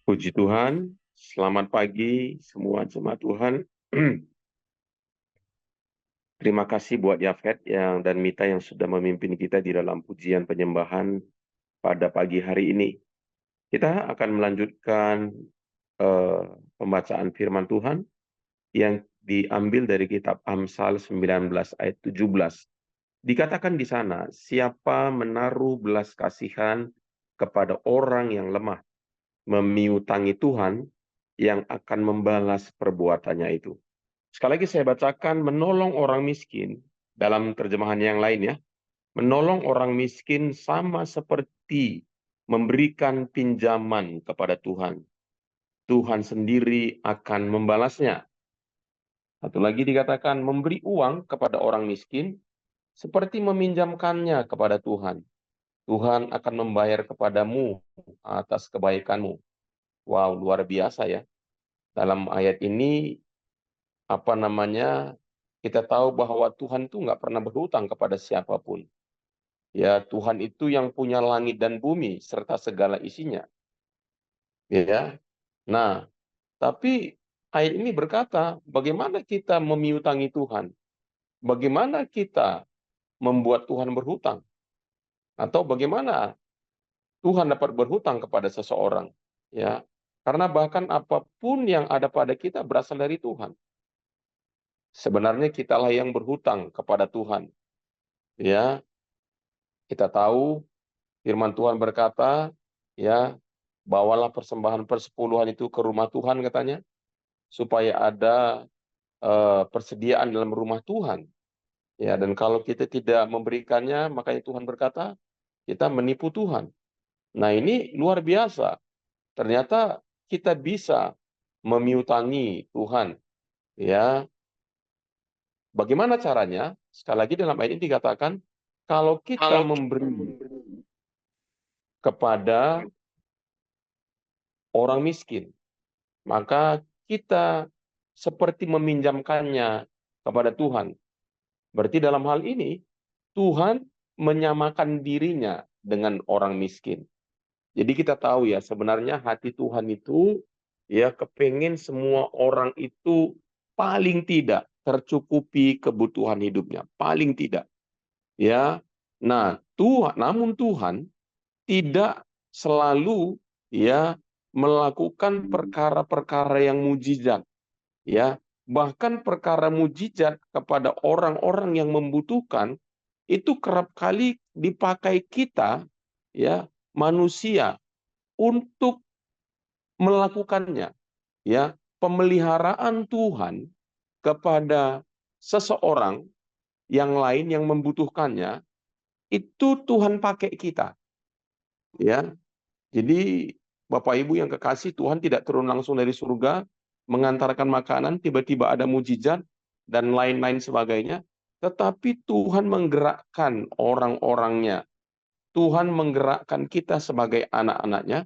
Puji Tuhan, selamat pagi semua jemaat Tuhan. Terima kasih buat Yafet dan Mita yang sudah memimpin kita di dalam pujian penyembahan pada pagi hari ini. Kita akan melanjutkan eh, pembacaan firman Tuhan yang diambil dari kitab Amsal 19 ayat 17. Dikatakan di sana, siapa menaruh belas kasihan kepada orang yang lemah, memiutangi Tuhan yang akan membalas perbuatannya itu. Sekali lagi saya bacakan, menolong orang miskin, dalam terjemahan yang lain ya, menolong orang miskin sama seperti memberikan pinjaman kepada Tuhan. Tuhan sendiri akan membalasnya. Satu lagi dikatakan, memberi uang kepada orang miskin, seperti meminjamkannya kepada Tuhan. Tuhan akan membayar kepadamu atas kebaikanmu. Wow, luar biasa ya. Dalam ayat ini kita tahu bahwa Tuhan itu nggak pernah berhutang kepada siapapun. Ya, Tuhan itu yang punya langit dan bumi serta segala isinya. Ya. Nah, tapi ayat ini berkata, bagaimana kita memiutangi Tuhan? Bagaimana kita membuat Tuhan berhutang? Atau bagaimana Tuhan dapat berhutang kepada seseorang? Ya. Karena bahkan apapun yang ada pada kita berasal dari Tuhan. Sebenarnya kitalah yang berhutang kepada Tuhan. Ya, kita tahu firman Tuhan berkata, ya, bawalah persembahan persepuluhan itu ke rumah Tuhan katanya, supaya ada persediaan dalam rumah Tuhan. Ya, dan kalau kita tidak memberikannya, makanya Tuhan berkata, kita menipu Tuhan. Nah, ini luar biasa. Ternyata kita bisa memiutangi Tuhan. Ya, bagaimana caranya? Sekali lagi dalam ayat ini dikatakan, kalau kita Kalau memberi kepada orang miskin, maka kita seperti meminjamkannya kepada Tuhan. Berarti dalam hal ini, Tuhan menyamakan dirinya dengan orang miskin. Jadi kita tahu ya, sebenarnya hati Tuhan itu ya kepengen semua orang itu paling tidak tercukupi kebutuhan hidupnya, paling tidak. Ya. Nah, namun Tuhan tidak selalu ya melakukan perkara-perkara yang mujizat, ya, bahkan perkara mujizat kepada orang-orang yang membutuhkan itu kerap kali dipakai kita, ya, manusia untuk melakukannya. Ya, pemeliharaan Tuhan kepada seseorang yang lain yang membutuhkannya itu Tuhan pakai kita. Ya, jadi Bapak Ibu yang kekasih, Tuhan tidak turun langsung dari surga, mengantarkan makanan, tiba-tiba ada mujizat, dan lain-lain sebagainya. Tetapi Tuhan menggerakkan orang-orangnya. Tuhan menggerakkan kita sebagai anak-anaknya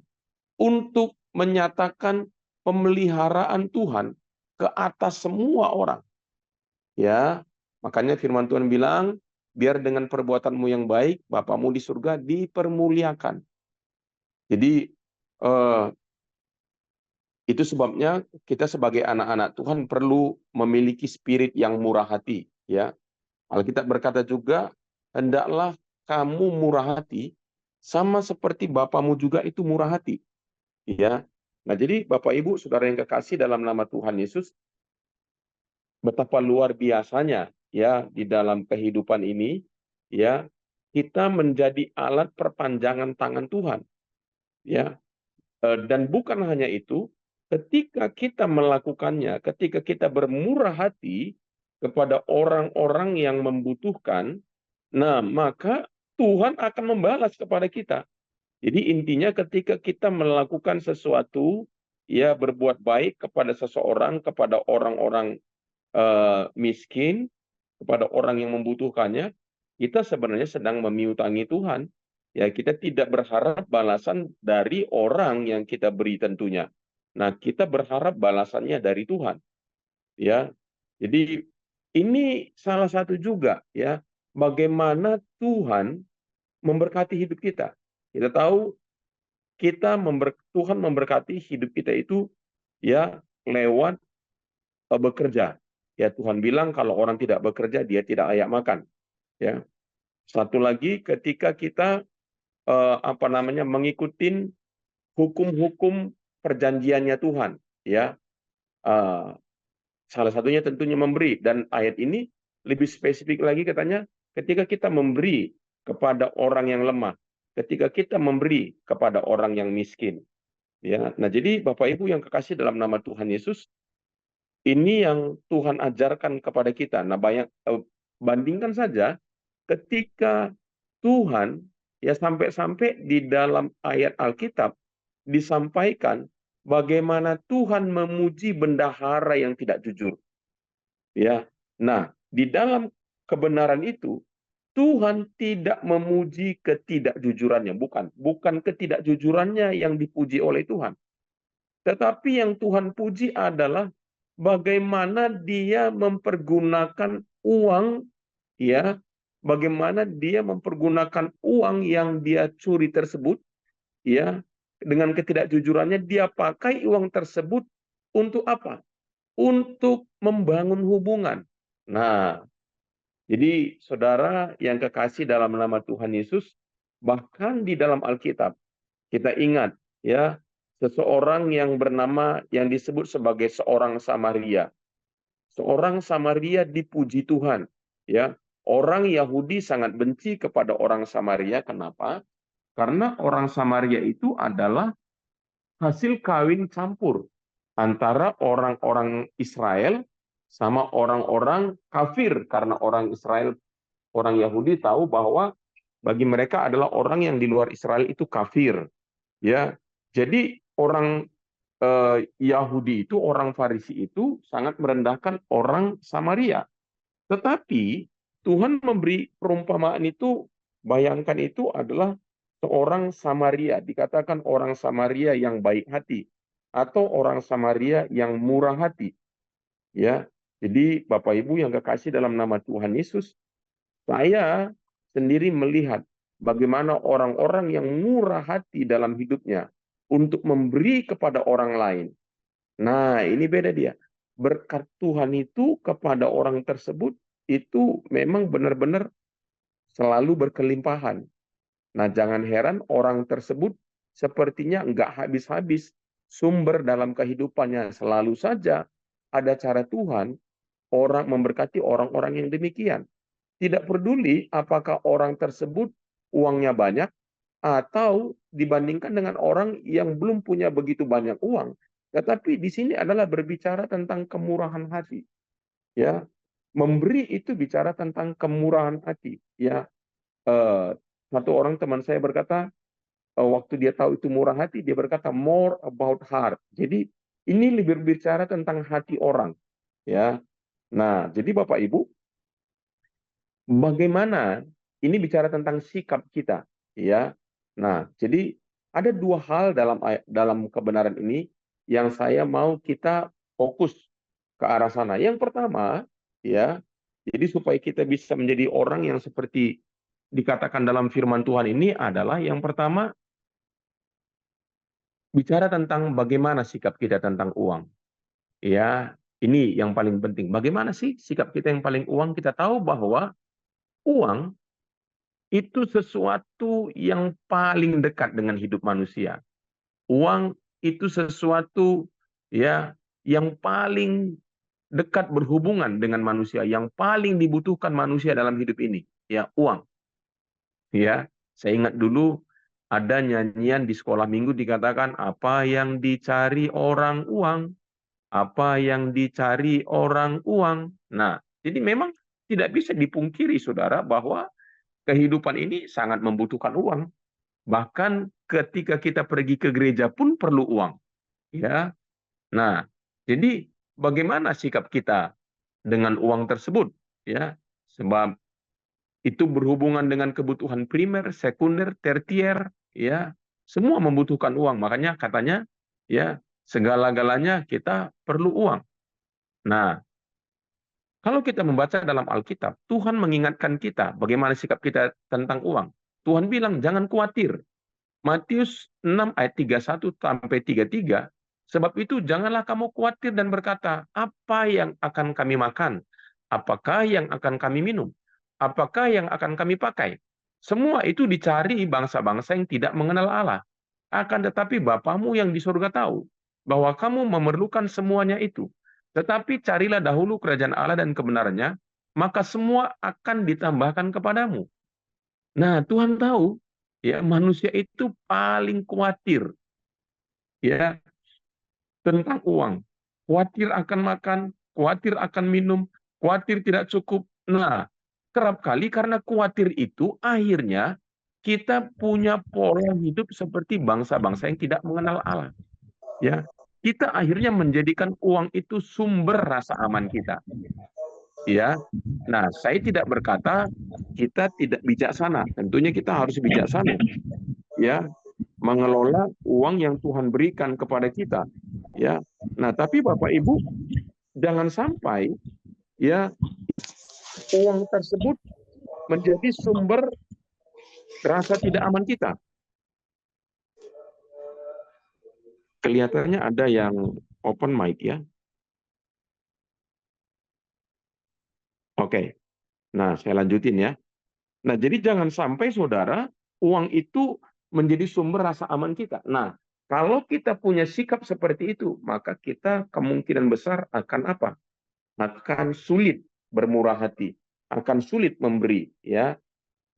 untuk menyatakan pemeliharaan Tuhan ke atas semua orang. Ya, makanya firman Tuhan bilang, biar dengan perbuatanmu yang baik, Bapamu di surga dipermuliakan. Jadi, eh, itu sebabnya kita sebagai anak-anak Tuhan perlu memiliki spirit yang murah hati. Ya, Alkitab berkata juga, hendaklah kamu murah hati, sama seperti Bapamu juga itu murah hati. Ya, nah jadi Bapak Ibu, saudara yang kekasih dalam nama Tuhan Yesus, betapa luar biasanya ya di dalam kehidupan ini, ya, kita menjadi alat perpanjangan tangan Tuhan. Ya, dan bukan hanya itu, ketika kita melakukannya, ketika kita bermurah hati kepada orang-orang yang membutuhkan, nah maka Tuhan akan membalas kepada kita. Jadi intinya ketika kita melakukan sesuatu, ya berbuat baik kepada seseorang, kepada orang-orang miskin, kepada orang yang membutuhkannya, kita sebenarnya sedang memiutangi Tuhan. Ya, kita tidak berharap balasan dari orang yang kita beri tentunya. Nah, kita berharap balasannya dari Tuhan. Ya, jadi ini salah satu juga ya bagaimana Tuhan memberkati hidup kita. Kita tahu Tuhan memberkati hidup kita itu ya lewat bekerja. Ya Tuhan bilang kalau orang tidak bekerja dia tidak layak makan. Ya. Satu lagi ketika kita mengikuti hukum-hukum perjanjiannya Tuhan. Ya. Eh, Salah satunya tentunya memberi. Dan ayat ini lebih spesifik lagi katanya, ketika kita memberi kepada orang yang lemah, ketika kita memberi kepada orang yang miskin. Ya, nah jadi Bapak Ibu yang kekasih dalam nama Tuhan Yesus, ini yang Tuhan ajarkan kepada kita. Nah, bandingkan saja ketika Tuhan ya sampai-sampai di dalam ayat Alkitab disampaikan bagaimana Tuhan memuji bendahara yang tidak jujur. Ya. Nah, di dalam kebenaran itu Tuhan tidak memuji ketidakjujurannya, bukan ketidakjujurannya yang dipuji oleh Tuhan. Tetapi yang Tuhan puji adalah bagaimana dia mempergunakan uang, ya, bagaimana dia mempergunakan uang yang dia curi tersebut, ya, dengan ketidakjujurannya dia pakai uang tersebut untuk apa? Untuk membangun hubungan. Nah, jadi saudara yang kekasih dalam nama Tuhan Yesus, bahkan di dalam Alkitab, kita ingat ya, seseorang yang disebut sebagai seorang Samaria. Seorang Samaria dipuji Tuhan, ya. Orang Yahudi sangat benci kepada orang Samaria. Kenapa? Karena orang Samaria itu adalah hasil kawin campur antara orang-orang Israel sama orang-orang kafir, karena orang Israel, orang Yahudi tahu bahwa bagi mereka adalah orang yang di luar Israel itu kafir, ya. Jadi orang Yahudi itu, orang Farisi itu sangat merendahkan orang Samaria. Tetapi Tuhan memberi perumpamaan itu, bayangkan itu adalah seorang Samaria, dikatakan orang Samaria yang baik hati atau orang Samaria yang murah hati. Ya. Jadi Bapak Ibu yang kekasih dalam nama Tuhan Yesus, saya sendiri melihat bagaimana orang-orang yang murah hati dalam hidupnya untuk memberi kepada orang lain. Nah, ini beda dia. Berkat Tuhan itu kepada orang tersebut itu memang benar-benar selalu berkelimpahan. Nah, jangan heran orang tersebut sepertinya enggak habis-habis sumber dalam kehidupannya. Selalu saja ada cara Tuhan orang memberkati orang-orang yang demikian. Tidak peduli apakah orang tersebut uangnya banyak atau dibandingkan dengan orang yang belum punya begitu banyak uang. Tetapi di sini adalah berbicara tentang kemurahan hati. Ya, memberi itu bicara tentang kemurahan hati. Ya, satu orang teman saya berkata, waktu dia tahu itu murah hati, dia berkata more about heart. Jadi ini lebih berbicara tentang hati orang. Ya, nah jadi Bapak Ibu, bagaimana ini bicara tentang sikap kita, ya. Nah, jadi ada dua hal dalam kebenaran ini yang saya mau kita fokus ke arah sana. Yang pertama, ya, jadi supaya kita bisa menjadi orang yang seperti dikatakan dalam firman Tuhan ini adalah yang pertama bicara tentang bagaimana sikap kita tentang uang. Ya, ini yang paling penting. Bagaimana sih sikap kita yang paling uang? Kita tahu bahwa uang itu sesuatu yang paling dekat dengan hidup manusia. Uang itu sesuatu ya yang paling dekat berhubungan dengan manusia, yang paling dibutuhkan manusia dalam hidup ini, ya uang. Ya, saya ingat dulu ada nyanyian di sekolah minggu dikatakan apa yang dicari orang uang, apa yang dicari orang uang. Nah, jadi memang tidak bisa dipungkiri saudara bahwa kehidupan ini sangat membutuhkan uang. Bahkan ketika kita pergi ke gereja pun perlu uang. Ya. Nah, jadi bagaimana sikap kita dengan uang tersebut? Ya, sebab itu berhubungan dengan kebutuhan primer, sekunder, tertier, ya. Semua membutuhkan uang. Makanya katanya, ya, segala-galanya kita perlu uang. Nah, kalau kita membaca dalam Alkitab, Tuhan mengingatkan kita bagaimana sikap kita tentang uang. Tuhan bilang, jangan khawatir. Matius 6 ayat 31 sampai 33, sebab itu janganlah kamu khawatir dan berkata, apa yang akan kami makan? Apakah yang akan kami minum? Apakah yang akan kami pakai? Semua itu dicari bangsa-bangsa yang tidak mengenal Allah. Akan tetapi Bapamu yang di surga tahu bahwa kamu memerlukan semuanya itu. Tetapi carilah dahulu kerajaan Allah dan kebenarannya, maka semua akan ditambahkan kepadamu. Nah, Tuhan tahu ya manusia itu paling khawatir ya tentang uang, khawatir akan makan, khawatir akan minum, khawatir tidak cukup. Nah, kerap kali karena khawatir itu akhirnya kita punya pola hidup seperti bangsa-bangsa yang tidak mengenal Allah. Ya, kita akhirnya menjadikan uang itu sumber rasa aman kita. Ya, nah saya tidak berkata kita tidak bijaksana. Tentunya kita harus bijaksana. Ya, mengelola uang yang Tuhan berikan kepada kita. Ya, nah tapi Bapak Ibu jangan sampai ya uang tersebut menjadi sumber rasa tidak aman kita. Kelihatannya ada yang open mic ya. Oke, nah saya lanjutin ya. Nah jadi jangan sampai saudara uang itu menjadi sumber rasa aman kita. Nah kalau kita punya sikap seperti itu, maka kita kemungkinan besar akan apa? Akan sulit bermurah hati, akan sulit memberi, ya.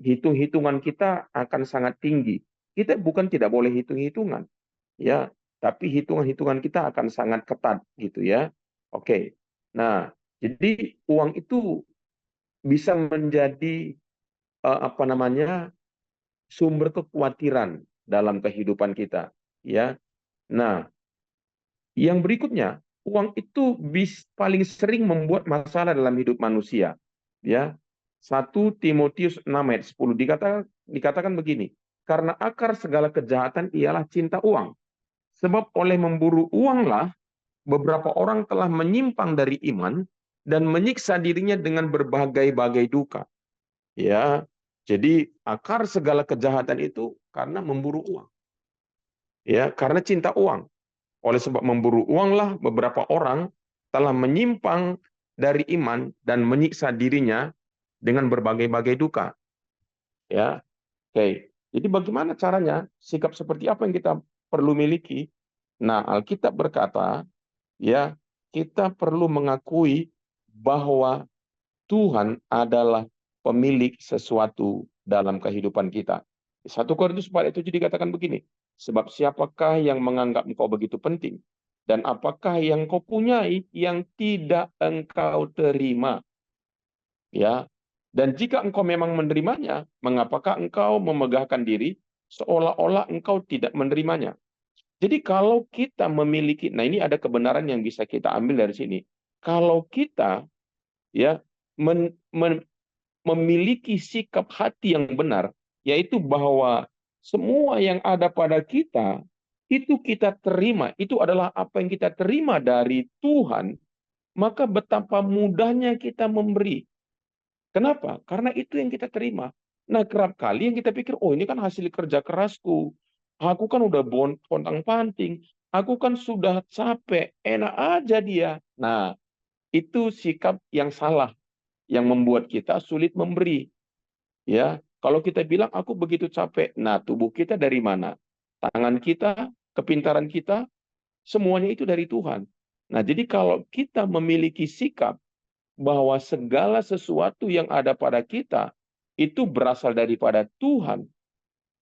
Hitung-hitungan kita akan sangat tinggi. Kita bukan tidak boleh hitung-hitungan, ya, tapi hitungan-hitungan kita akan sangat ketat gitu ya. Oke. Nah, jadi uang itu bisa menjadi apa namanya? Sumber kekhawatiran dalam kehidupan kita, ya. Nah, yang berikutnya, uang itu paling sering membuat masalah dalam hidup manusia. Ya, 1 Timotius 6 ayat 10 dikatakan begini, karena akar segala kejahatan ialah cinta uang. Sebab oleh memburu uanglah beberapa orang telah menyimpang dari iman dan menyiksa dirinya dengan berbagai-bagai duka. Ya, jadi akar segala kejahatan itu karena memburu uang. Ya, karena cinta uang. Oleh sebab memburu uanglah beberapa orang telah menyimpang dari iman dan menyiksa dirinya dengan berbagai-bagai duka. Ya, oke. Jadi bagaimana caranya? Sikap seperti apa yang kita perlu miliki? Nah, Alkitab berkata, ya, kita perlu mengakui bahwa Tuhan adalah pemilik sesuatu dalam kehidupan kita. 1 Korintus 4 ayat 7 dikatakan begini, sebab siapakah yang menganggap engkau begitu penting? Dan apakah yang kau punyai yang tidak engkau terima? Ya. Dan jika engkau memang menerimanya, mengapakah engkau memegahkan diri seolah-olah engkau tidak menerimanya? Jadi kalau kita memiliki, nah ini ada kebenaran yang bisa kita ambil dari sini. Kalau kita ya memiliki sikap hati yang benar, yaitu bahwa semua yang ada pada kita, itu kita terima, itu adalah apa yang kita terima dari Tuhan, maka betapa mudahnya kita memberi. Kenapa? Karena itu yang kita terima. Nah, kerap kali yang kita pikir, oh ini kan hasil kerja kerasku, aku kan udah pontang-panting, aku kan sudah capek, enak aja dia. Nah, itu sikap yang salah, yang membuat kita sulit memberi. Ya, kalau kita bilang aku begitu capek, nah tubuh kita dari mana? Tangan kita, kepintaran kita, semuanya itu dari Tuhan. Nah, jadi kalau kita memiliki sikap bahwa segala sesuatu yang ada pada kita itu berasal daripada Tuhan,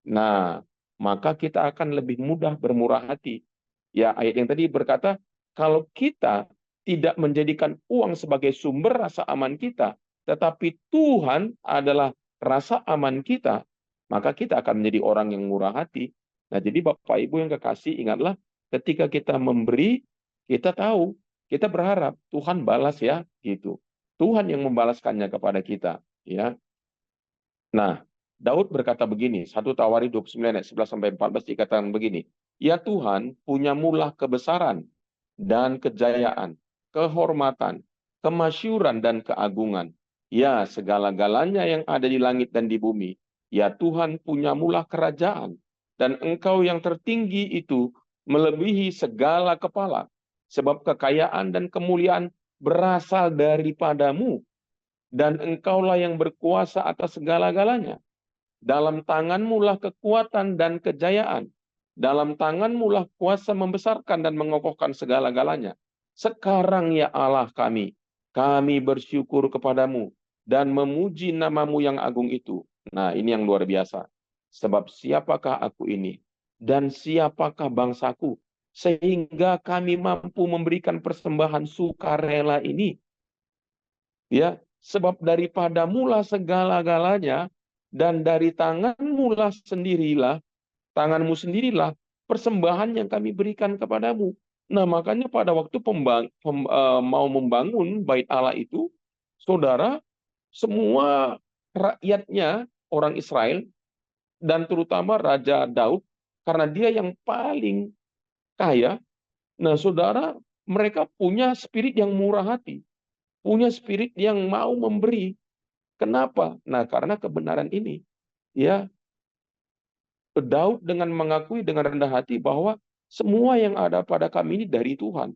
nah, maka kita akan lebih mudah bermurah hati. Ya, ayat yang tadi berkata, kalau kita tidak menjadikan uang sebagai sumber rasa aman kita, tetapi Tuhan adalah rasa aman kita, maka kita akan menjadi orang yang murah hati. Nah, jadi Bapak Ibu yang kekasih, ingatlah ketika kita memberi, kita tahu, kita berharap Tuhan balas ya, gitu. Tuhan yang membalaskannya kepada kita, ya. Nah, Daud berkata begini, 1 Tawarikh 29 ayat 11 sampai 14 dikatakan begini, ya Tuhan punya mulah kebesaran dan kejayaan, kehormatan, kemasyuran dan keagungan. Ya, segala-galanya yang ada di langit dan di bumi. Ya Tuhan punya mulah kerajaan. dan Engkau yang tertinggi itu melebihi segala kepala, sebab kekayaan dan kemuliaan berasal daripadamu, dan Engkaulah yang berkuasa atas segala-galanya. Dalam tanganmu lah kekuatan dan kejayaan. Dalam tanganmu lah kuasa membesarkan dan mengokohkan segala-galanya. Sekarang ya Allah kami bersyukur kepadamu dan memuji namamu yang agung itu. Nah, ini yang luar biasa. Sebab siapakah aku ini dan siapakah bangsaku sehingga kami mampu memberikan persembahan sukarela ini. Ya, sebab daripadamu lah segala-galanya, dan dari tanganmu sendirilah persembahan yang kami berikan kepadamu. Nah, makanya pada waktu mau membangun bait Allah itu, saudara, semua rakyatnya orang Israel, dan terutama Raja Daud, karena dia yang paling kaya, nah saudara, mereka punya spirit yang murah hati, punya spirit yang mau memberi. Kenapa? Nah, karena kebenaran ini. Ya, Daud dengan mengakui dengan rendah hati bahwa semua yang ada pada kami ini dari Tuhan.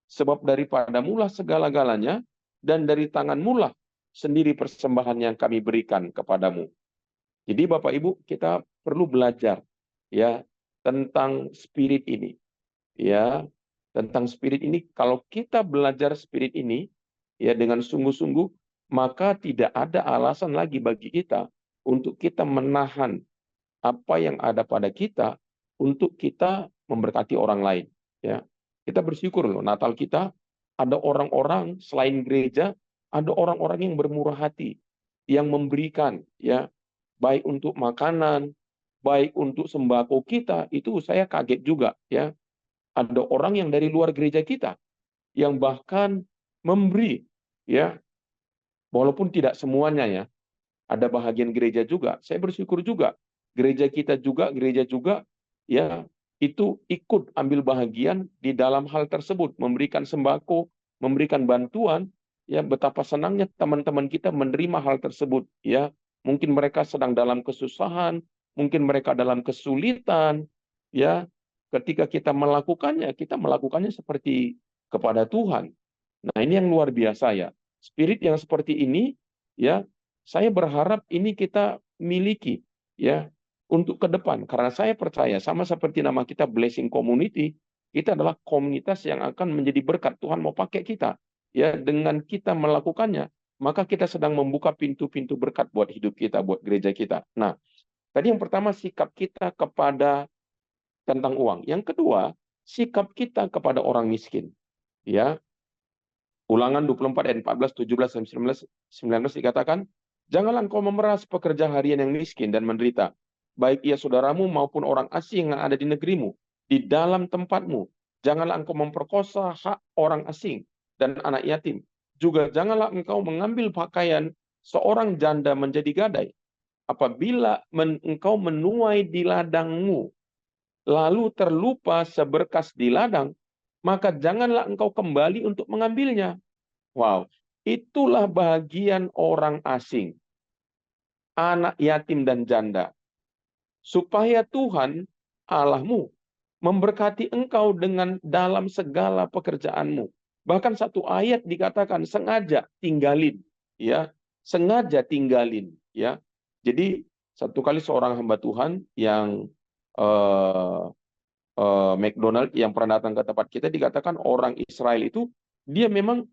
Sebab daripadamu lah segala-galanya, dan dari tanganmu lah sendiri persembahan yang kami berikan kepadamu. Jadi Bapak Ibu, kita perlu belajar ya tentang spirit ini. Ya, tentang spirit ini. Kalau kita belajar spirit ini ya dengan sungguh-sungguh, maka tidak ada alasan lagi bagi kita untuk kita menahan apa yang ada pada kita untuk kita memberkati orang lain. Ya, kita bersyukur loh, Natal kita ada orang-orang selain gereja, ada orang-orang yang bermurah hati, yang memberikan, ya, baik untuk makanan, baik untuk sembako kita. Itu saya kaget juga, ya. Ada orang yang dari luar gereja kita yang bahkan memberi, ya, walaupun tidak semuanya, ya. Ada bahagian gereja juga. Saya bersyukur juga gereja juga ya itu ikut ambil bahagian di dalam hal tersebut, memberikan sembako, memberikan bantuan. Ya, betapa senangnya teman-teman kita menerima hal tersebut, ya. Mungkin mereka sedang dalam kesusahan, mungkin mereka dalam kesulitan, ya. Ketika kita melakukannya seperti kepada Tuhan. Nah, ini yang luar biasa, ya. Spirit yang seperti ini, ya, saya berharap ini kita miliki, ya, untuk ke depan. Karena saya percaya, sama seperti nama kita Blessing Community, kita adalah komunitas yang akan menjadi berkat. Tuhan mau pakai kita, ya, dengan kita melakukannya, maka kita sedang membuka pintu-pintu berkat buat hidup kita, buat gereja kita. Nah, tadi yang pertama sikap kita kepada tentang uang. Yang kedua, sikap kita kepada orang miskin. Ya, Ulangan 24 ayat 14, 17, dan 19 dikatakan, janganlah engkau memeras pekerja harian yang miskin dan menderita, baik ia saudaramu maupun orang asing yang ada di negerimu, di dalam tempatmu. Janganlah engkau memperkosa hak orang asing dan anak yatim. Juga janganlah engkau mengambil pakaian seorang janda menjadi gadai. Apabila engkau menuai di ladangmu, lalu terlupa seberkas di ladang, maka janganlah engkau kembali untuk mengambilnya. Wow, itulah bagian orang asing, anak yatim dan janda. Supaya Tuhan Allahmu memberkati engkau dengan dalam segala pekerjaanmu. Bahkan satu ayat dikatakan sengaja tinggalin, ya, sengaja tinggalin, ya. Jadi satu kali seorang hamba Tuhan yang McDonald yang pernah datang ke tempat kita dikatakan orang Israel itu dia memang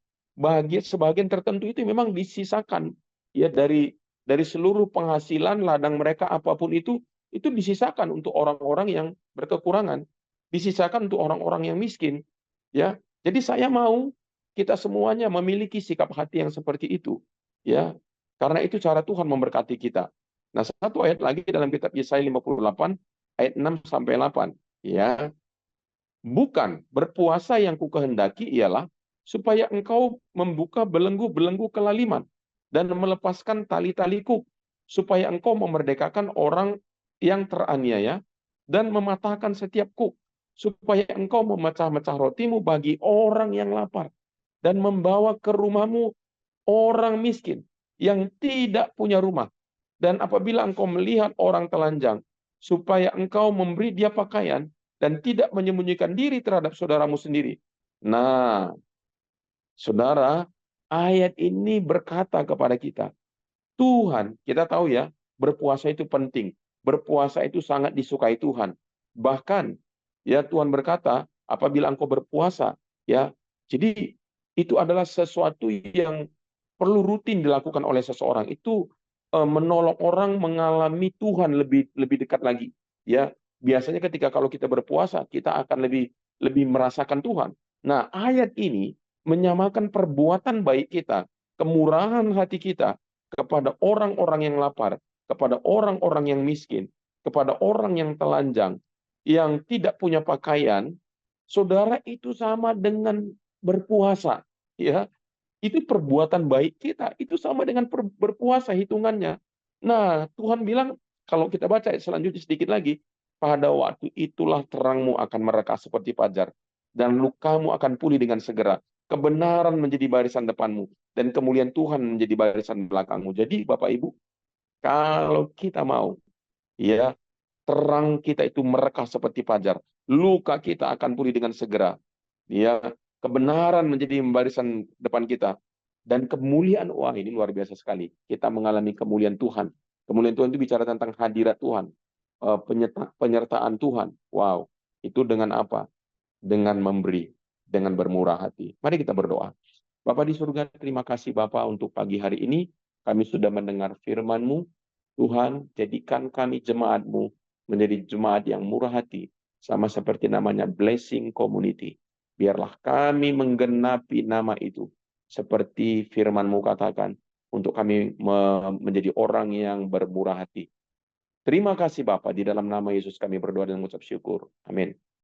sebagian tertentu itu memang disisakan, ya, dari seluruh penghasilan ladang mereka apapun itu disisakan untuk orang-orang yang berkekurangan, disisakan untuk orang-orang yang miskin, ya. Jadi saya mau kita semuanya memiliki sikap hati yang seperti itu, ya. Karena itu cara Tuhan memberkati kita. Nah, satu ayat lagi dalam kitab Yesaya 58 ayat 6 sampai 8. Ya, bukan berpuasa yang kukehendaki ialah supaya engkau membuka belenggu-belenggu kelaliman dan melepaskan tali-taliku, supaya engkau memerdekakan orang yang teraniaya dan mematahkan setiap kuk, supaya engkau memecah-mecah rotimu bagi orang yang lapar dan membawa ke rumahmu orang miskin yang tidak punya rumah. Dan apabila engkau melihat orang telanjang, supaya engkau memberi dia pakaian dan tidak menyembunyikan diri terhadap saudaramu sendiri. Nah, saudara, ayat ini berkata kepada kita, Tuhan, kita tahu ya, berpuasa itu penting. Berpuasa itu sangat disukai Tuhan. Bahkan, ya Tuhan berkata, apabila engkau berpuasa, ya, jadi itu adalah sesuatu yang perlu rutin dilakukan oleh seseorang. Itu menolong orang mengalami Tuhan lebih lebih dekat lagi. Ya, biasanya ketika kalau kita berpuasa, kita akan lebih lebih merasakan Tuhan. Nah, ayat ini menyamakan perbuatan baik kita, kemurahan hati kita kepada orang-orang yang lapar, kepada orang-orang yang miskin, kepada orang yang telanjang, yang tidak punya pakaian, saudara, itu sama dengan berpuasa. Ya, itu perbuatan baik kita, itu sama dengan berpuasa hitungannya. Nah, Tuhan bilang, kalau kita baca selanjutnya sedikit lagi, pada waktu itulah terangmu akan mereka seperti fajar, dan lukamu akan pulih dengan segera. Kebenaran menjadi barisan depanmu, dan kemuliaan Tuhan menjadi barisan belakangmu. Jadi, Bapak Ibu, kalau kita mau, ya, terang kita itu mereka seperti fajar, luka kita akan pulih dengan segera. Ya, kebenaran menjadi barisan depan kita, dan kemuliaan, wah ini luar biasa sekali. Kita mengalami kemuliaan Tuhan. Kemuliaan Tuhan itu bicara tentang hadirat Tuhan, penyertaan Tuhan. Wow, itu dengan apa? Dengan memberi, dengan bermurah hati. Mari kita berdoa. Bapa di surga, terima kasih Bapa untuk pagi hari ini. Kami sudah mendengar firman-Mu. Tuhan, jadikan kami jemaat-Mu menjadi jemaat yang murah hati, sama seperti namanya Blessing Community. Biarlah kami menggenapi nama itu, seperti firman-Mu katakan, untuk kami menjadi orang yang bermurah hati. Terima kasih Bapa, di dalam nama Yesus kami berdoa dan mengucap syukur. Amin.